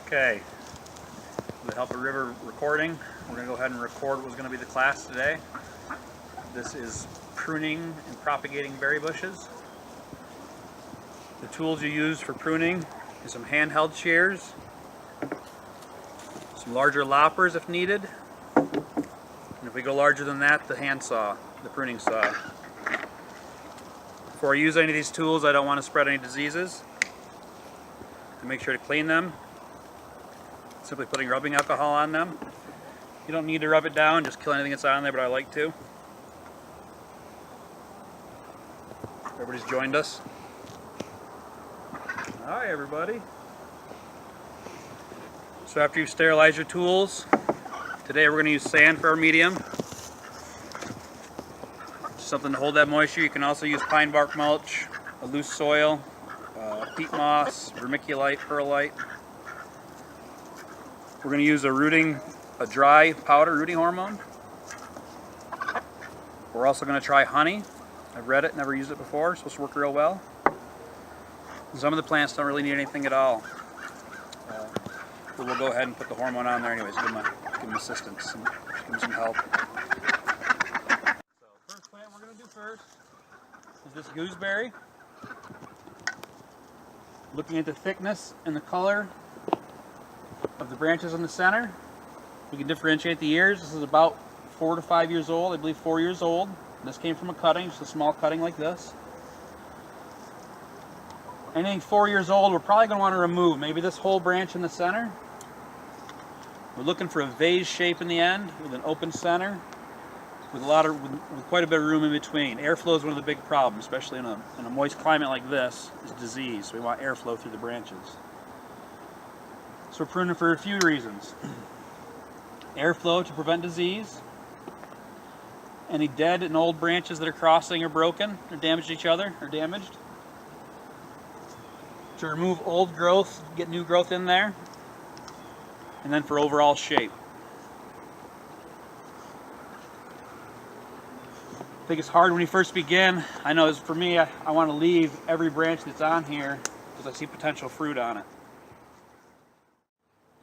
Okay, with the help of River Recording, we're going to go ahead and record what was going to be the class today. This is pruning and propagating berry bushes. The tools you use for pruning is some handheld shears, some larger loppers if needed, and if we go larger than that, the hand saw, the pruning saw. Before I use any of these tools, I don't want to spread any diseases. To make sure to clean them, simply putting rubbing alcohol on them. You don't need to rub it down, just kill anything that's on there, but I like to. Everybody's joined us. Hi everybody. So after you sterilize your tools, today we're going to use sand for our medium. Something to hold that moisture. You can also use pine bark mulch, a loose soil, peat moss, vermiculite, perlite. We're going to use a dry powder rooting hormone. We're also going to try honey. I've read it, never used it before. It's supposed to work real well. Some of the plants don't really need anything at all. But we'll go ahead and put the hormone on there anyways, give them assistance, and give them some help. So first plant we're going to do first is this gooseberry. Looking at the thickness and the color of the branches in the center, we can differentiate the years. This is about 4 to 5 years old, I believe 4 years old. This came from a cutting, just a small cutting like this. Anything 4 years old, we're probably going to want to remove. Maybe this whole branch in the center. We're looking for a vase shape in the end with an open center, with quite a bit of room in between. Airflow is one of the big problems, especially in a moist climate like this, is disease. So we want airflow through the branches. So we're pruning for a few reasons. Airflow to prevent disease. Any dead and old branches that are crossing or broken or damaged each other or damaged. To remove old growth, get new growth in there. And then for overall shape. I think it's hard when you first begin. I know for me, I want to leave every branch that's on here because I see potential fruit on it.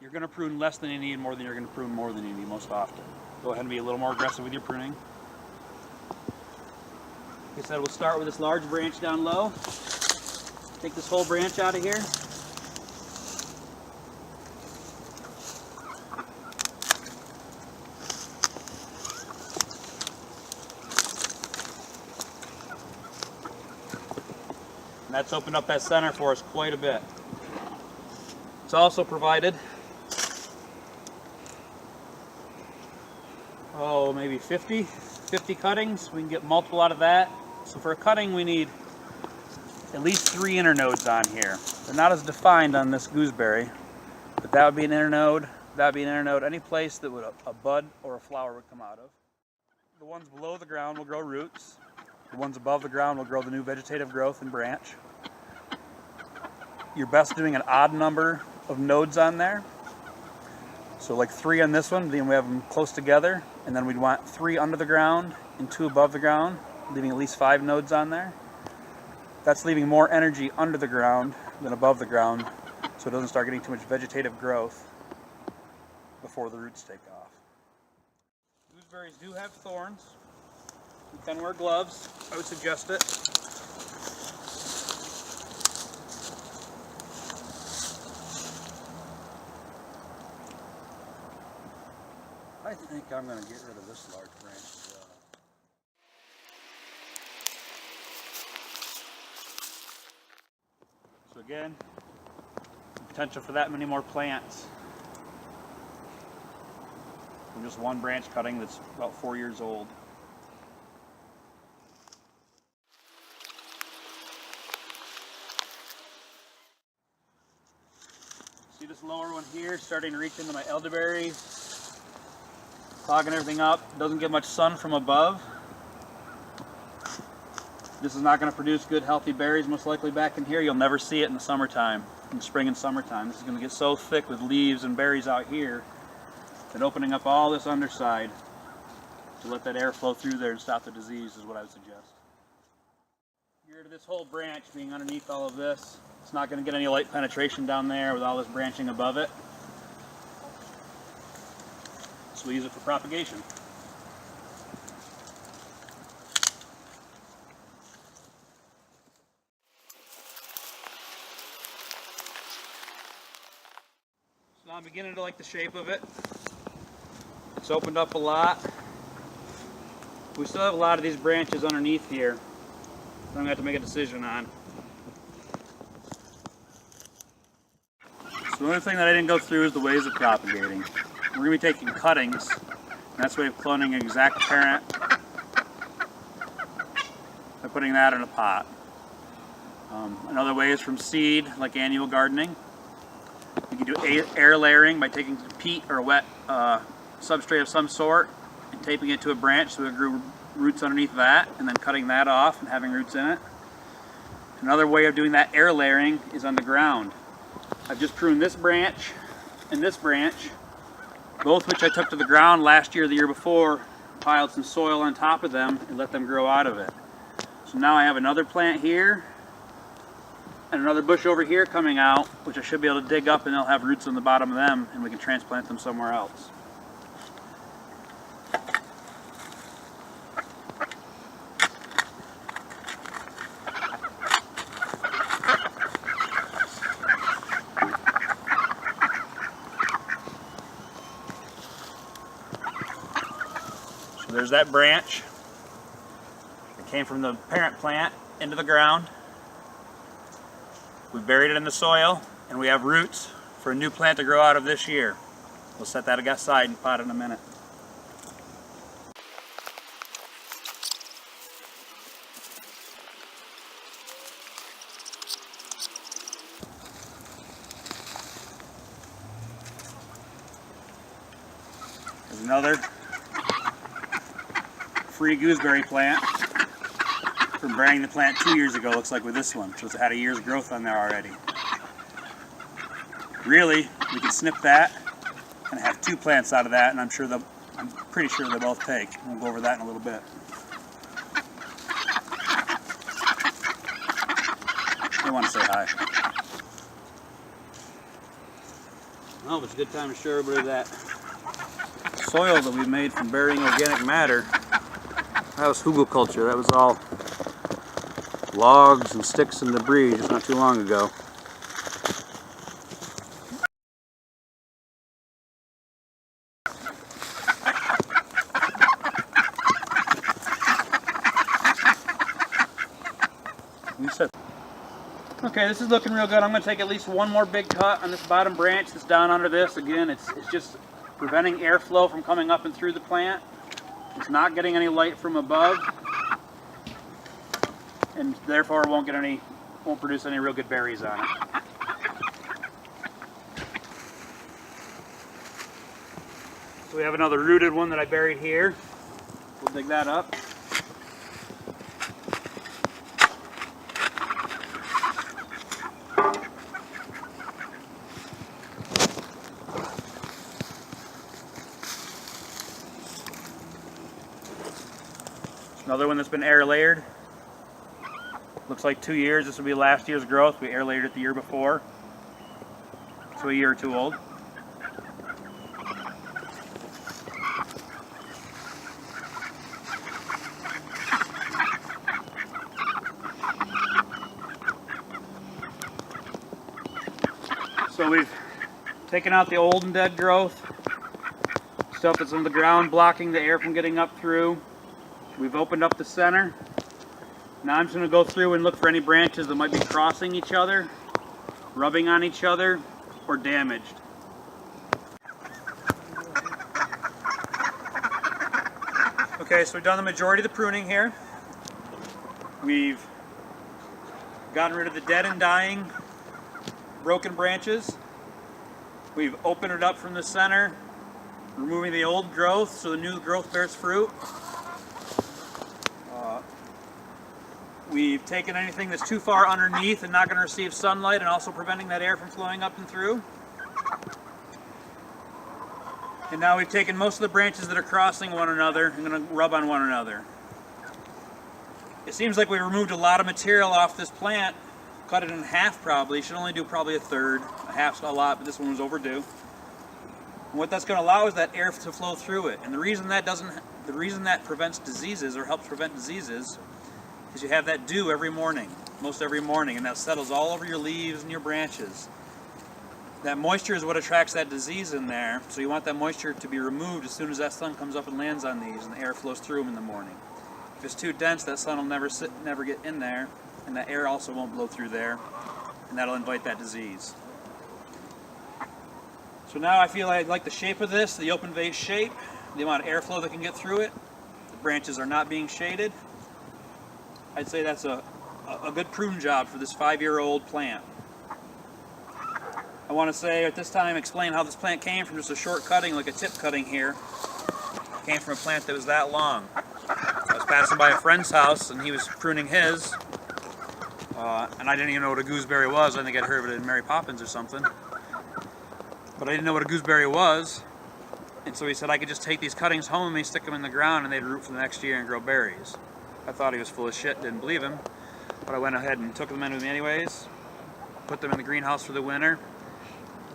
You're going to prune less than you need more than you're going to prune more than you need most often. Go ahead and be a little more aggressive with your pruning. Like I said, we'll start with this large branch down low. Take this whole branch out of here. And that's opened up that center for us quite a bit. It's also provided, maybe 50 cuttings. We can get multiple out of that. So for a cutting we need at least 3 internodes on here. They're not as defined on this gooseberry, but that would be an internode, that would be an internode, any place that would a bud or a flower would come out of. The ones below the ground will grow roots. The ones above the ground will grow the new vegetative growth and branch. You're best doing an odd number of nodes on there. So like 3 on this one, then we have them close together, and then we'd want 3 under the ground and 2 above the ground, leaving at least 5 nodes on there. That's leaving more energy under the ground than above the ground, so it doesn't start getting too much vegetative growth before the roots take off. Gooseberries do have thorns. You can wear gloves. I would suggest it. I think I'm going to get rid of this large branch as well. So again, potential for that many more plants from just one branch cutting that's about 4 years old. See this lower one here starting to reach into my elderberries, clogging everything up. Doesn't get much sun from above. This is not going to produce good healthy berries most likely back in here. You'll never see it in the summertime, in the spring and summertime. This is going to get so thick with leaves and berries out here that opening up all this underside to let that air flow through there and stop the disease is what I would suggest. Get rid of this whole branch being underneath all of this. It's not going to get any light penetration down there with all this branching above it. So we use it for propagation. So now I'm beginning to like the shape of it. It's opened up a lot. We still have a lot of these branches underneath here that I'm going to have to make a decision on. So the only thing that I didn't go through is the ways of propagating. We're going to be taking cuttings, and that's the way of cloning an exact parent by putting that in a pot. Another way is from seed, like annual gardening. You can do air layering by taking peat or wet substrate of some sort and taping it to a branch so it grew roots underneath that, and then cutting that off and having roots in it. Another way of doing that air layering is on the ground. I've just pruned this branch and this branch, both which I took to the ground last year or the year before, piled some soil on top of them and let them grow out of it. So now I have another plant here and another bush over here coming out, which I should be able to dig up, and they'll have roots on the bottom of them, and we can transplant them somewhere else. There's that branch that came from the parent plant into the ground. We buried it in the soil, and we have roots for a new plant to grow out of this year. We'll set that aside and pot it in a minute. There's another free gooseberry plant from burying the plant 2 years ago, looks like, with this one. So it's had a year's growth on there already. Really, we can snip that and have 2 plants out of that, and I'm pretty sure they'll both take. We'll go over that in a little bit. I want to say hi. Well, it's a good time to show everybody that soil that we made from burying organic matter. That was Gooseberry. That was all logs and sticks and debris just not too long ago. Okay, this is looking real good. I'm going to take at least one more big cut on this bottom branch that's down under this. Again, it's just preventing airflow from coming up and through the plant. It's not getting any light from above, and therefore won't produce any real good berries on it. So we have another rooted one that I buried here. We'll dig that up. Another one that's been air layered. Looks like 2 years. This will be last year's growth. We air layered it the year before. So a year or two old. So we've taken out the old and dead growth, stuff that's in the ground blocking the air from getting up through. We've opened up the center. Now I'm just going to go through and look for any branches that might be crossing each other, rubbing on each other, or damaged. Okay, so we've done the majority of the pruning here. We've gotten rid of the dead and dying broken branches. We've opened it up from the center, removing the old growth so the new growth bears fruit. We've taken anything that's too far underneath and not going to receive sunlight, and also preventing that air from flowing up and through. And now we've taken most of the branches that are crossing one another and going to rub on one another. It seems like we removed a lot of material off this plant. Cut it in half probably. Should only do probably a third. A half's a lot, but this one was overdue. And what that's going to allow is that air to flow through it. And the reason that prevents diseases or helps prevent diseases is you have that dew every morning, most every morning, and that settles all over your leaves and your branches. That moisture is what attracts that disease in there, so you want that moisture to be removed as soon as that sun comes up and lands on these and the air flows through them in the morning. If it's too dense, that sun will never get in there, and that air also won't blow through there, and that'll invite that disease. So now I feel I like the shape of this, the open vase shape, the amount of airflow that can get through it. The branches are not being shaded. I'd say that's a good prune job for this 5-year-old plant. I want to say at this time explain how this plant came from just a short cutting, like a tip cutting here. It came from a plant that was that long. I was passing by a friend's house and he was pruning his, and I didn't even know what a gooseberry was. I think I'd heard of it in Mary Poppins or something. But I didn't know what a gooseberry was, and so he said I could just take these cuttings home and stick them in the ground and they'd root for the next year and grow berries. I thought he was full of shit, didn't believe him, but I went ahead and took them in with me anyways, put them in the greenhouse for the winter.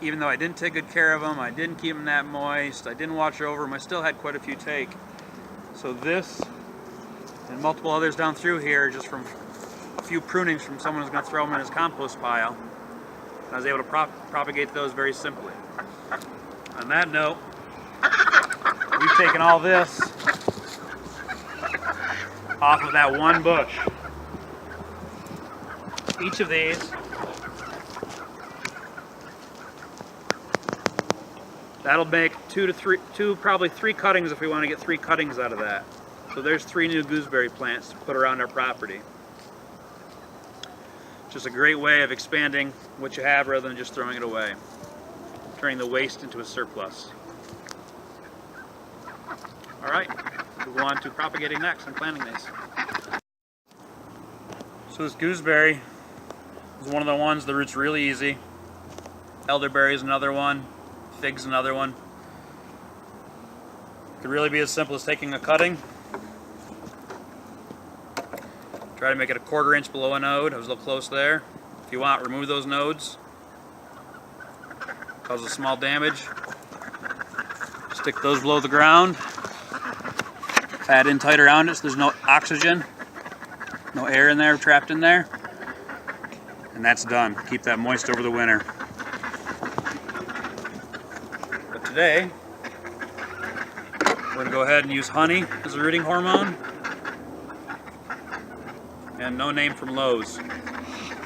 Even though I didn't take good care of them, I didn't keep them that moist, I didn't watch over them, I still had quite a few take. So this, and multiple others down through here, just from a few prunings from someone who's going to throw them in his compost pile. And I was able to propagate those very simply. On that note, we've taken all this off of that one bush. Each of these that'll make probably three cuttings if we want to get 3 cuttings out of that. So there's 3 new gooseberry plants to put around our property. Just a great way of expanding what you have rather than just throwing it away. Turning the waste into a surplus. Alright, we'll go on to propagating next and planting these. So this gooseberry is one of the ones, the root's really easy. Elderberry is another one. Fig's another one. It could really be as simple as taking a cutting. Try to make it a 1/4 inch below a node. I was a little close there. If you want, remove those nodes. Causes small damage. Stick those below the ground. Pad in tight around it so there's no oxygen, no air in there, trapped in there. And that's done. Keep that moist over the winter. But today, we're going to go ahead and use honey as a rooting hormone. And no name from Lowe's.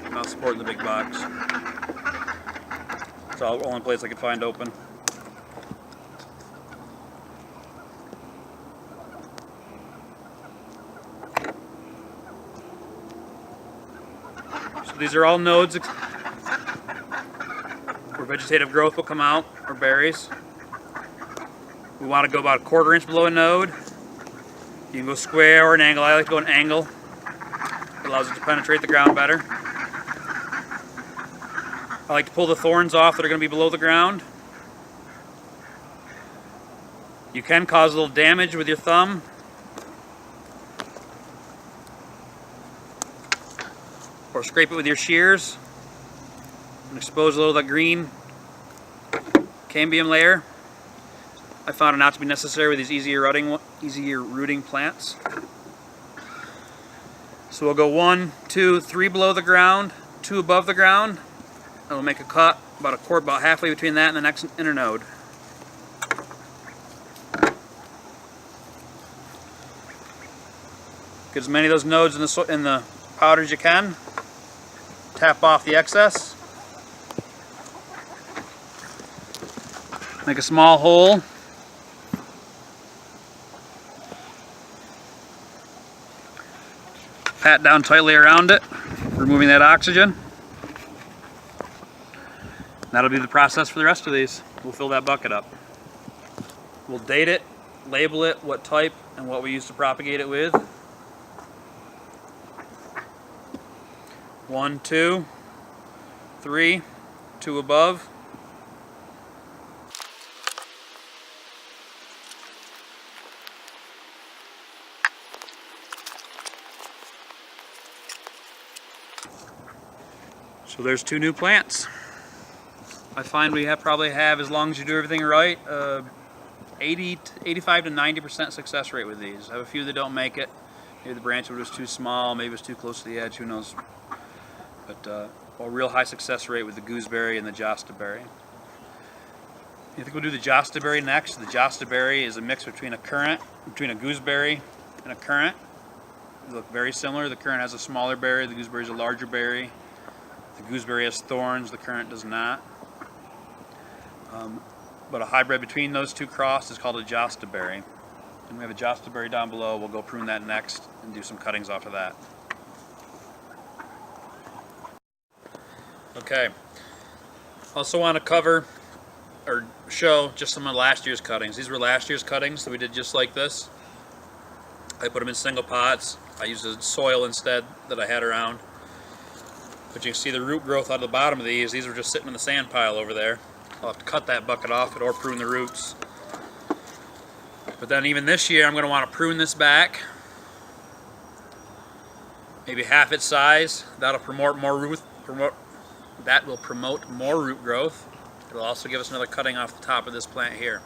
Not supporting the big box. It's the only place I could find open. So these are all nodes where vegetative growth will come out, or berries. We want to go about a 1/4 inch below a node. You can go square or an angle. I like to go an angle. It allows it to penetrate the ground better. I like to pull the thorns off that are going to be below the ground. You can cause a little damage with your thumb. Or scrape it with your shears and expose a little of that green cambium layer. I found it not to be necessary with these easier rooting plants. So we'll go 1, 2, 3 below the ground, 2 above the ground. And we'll make a cut about halfway between that and the next internode. Get as many of those nodes in the powder as you can. Tap off the excess. Make a small hole. Pat down tightly around it, removing that oxygen. That'll be the process for the rest of these. We'll fill that bucket up. We'll date it, label it, what type, and what we use to propagate it with. 1, 2, 3, 2 above. So there's 2 new plants. I find we probably have, as long as you do everything right, 85 to 90% success rate with these. I have a few that don't make it. Maybe the branch was too small, maybe it was too close to the edge, who knows. But a real high success rate with the gooseberry and the jostaberry. I think we'll do the jostaberry next. The jostaberry is a mix between a gooseberry and a currant. They look very similar. The currant has a smaller berry, the gooseberry is a larger berry. The gooseberry has thorns, the currant does not. But a hybrid between those two crossed is called a jostaberry. And we have a jostaberry down below. We'll go prune that next and do some cuttings off of that. Okay. Also want to cover or show just some of last year's cuttings. These were last year's cuttings that we did just like this. I put them in single pots. I used the soil instead that I had around. But you can see the root growth out of the bottom of these. These were just sitting in the sand pile over there. I'll have to cut that bucket off it or prune the roots. But then even this year I'm going to want to prune this back. Maybe half its size. That'll promote more root growth. It'll also give us another cutting off the top of this plant here.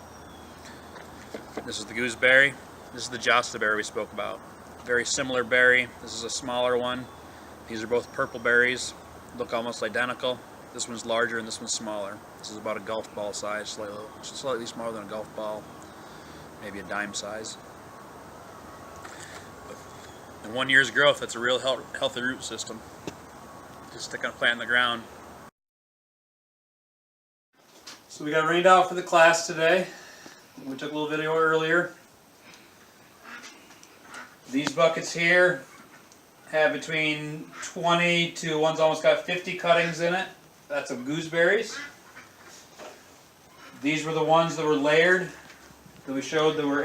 This is the gooseberry. This is the jostaberry we spoke about. Very similar berry. This is a smaller one. These are both purple berries. Look almost identical. This one's larger and this one's smaller. This is about a golf ball size, slightly smaller than a golf ball, maybe a dime size. But in 1 year's growth, that's a real healthy root system. Just sticking a plant in the ground. So we got rained out for the class today. We took a little video earlier. These buckets here have between 20 to, one's almost got 50 cuttings in it. That's of gooseberries. These were the ones that were layered, that we showed that were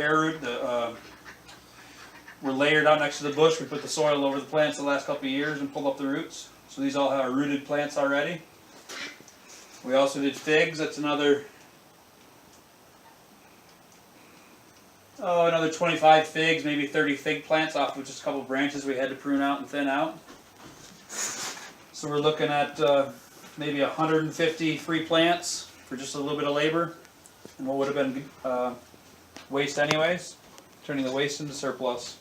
were layered out next to the bush. We put the soil over the plants the last couple of years and pulled up the roots. So these all have rooted plants already. We also did figs. That's another 25 figs, maybe 30 fig plants off of just a couple branches we had to prune out and thin out. So we're looking at maybe 150 free plants for just a little bit of labor and what would have been waste anyways, turning the waste into surplus.